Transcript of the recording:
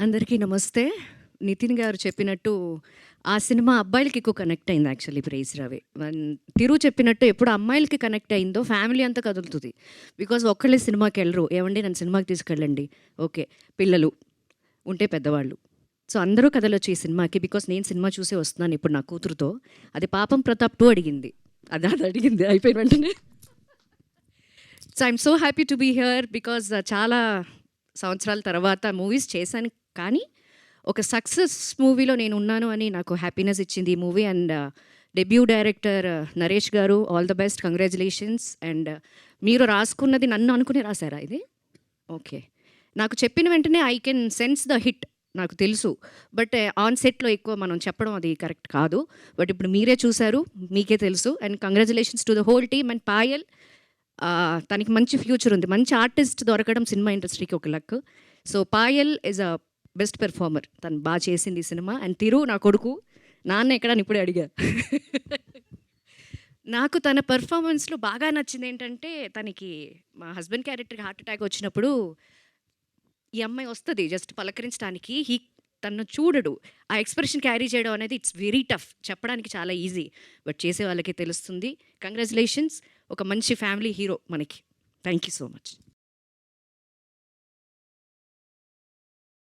అందరికీ నమస్తే. నితిన్ గారు చెప్పినట్టు ఆ సినిమా అబ్బాయిలకి ఎక్కువ కనెక్ట్ అయింది యాక్చువల్లీ 'ప్రేయస్ రావే'. తిరు చెప్పినట్టు ఎప్పుడు అమ్మాయిలకి కనెక్ట్ అయిందో ఫ్యామిలీ అంతా కదులుతుంది. బికాజ్ ఒక్కళ్ళే సినిమాకి వెళ్ళరు. ఏవండి నన్ను సినిమాకి తీసుకెళ్ళండి. ఓకే, పిల్లలు ఉంటే పెద్దవాళ్ళు. సో అందరూ కదలొచ్చు ఈ సినిమాకి. బికాజ్ నేను సినిమా చూసే వస్తున్నాను ఇప్పుడు నా కూతురుతో. అది పాపం ప్రతాప్ 2 అడిగింది. అది అడిగింది అయిపోయిన వెంటనే. So I'm so happy to be here because చాలా సంవత్సరాల తర్వాత మూవీస్ చేశాను, కానీ ఒక సక్సెస్ మూవీలో నేను ఉన్నాను అని నాకు హ్యాపీనెస్ ఇచ్చింది ఈ movie. And debut director Naresh గారు, all the best, congratulations. And మీరు రాసుకున్నది నన్ను అనుకుని రాశారా ఇది? ఓకే, నాకు చెప్పిన వెంటనే I can sense the hit, నాకు తెలుసు. బట్ ఆన్ సెట్లో ఎక్కువ మనం చెప్పడం అది కరెక్ట్ కాదు. బట్ ఇప్పుడు మీరే చూశారు, మీకే తెలుసు. And congratulations to the whole team. And Payal, తనకి మంచి ఫ్యూచర్ ఉంది. మంచి ఆర్టిస్ట్ దొరకడం సినిమా ఇండస్ట్రీకి ఒక luck. So Payal is a best performer, తను బాగా చేసింది ఈ సినిమా. అండ్ తిరు నా కొడుకు, నాన్న ఎక్కడ ఇప్పుడే అడిగా. నాకు తన పెర్ఫార్మెన్స్లో బాగా నచ్చింది ఏంటంటే, తనకి మా హస్బెండ్ క్యారెక్టర్కి హార్ట్ అటాక్ వచ్చినప్పుడు ఈ అమ్మాయి వస్తుంది జస్ట్ పలకరించడానికి. తను చూడడు, ఆ ఎక్స్ప్రెషన్ క్యారీ చేయడం అనేది ఇట్స్ వెరీ టఫ్. చెప్పడానికి చాలా ఈజీ, బట్ చేసే వాళ్ళకి తెలుస్తుంది. కంగ్రాచులేషన్స్, ఒక మంచి ఫ్యామిలీ హీరో మనకి. Thank you so much.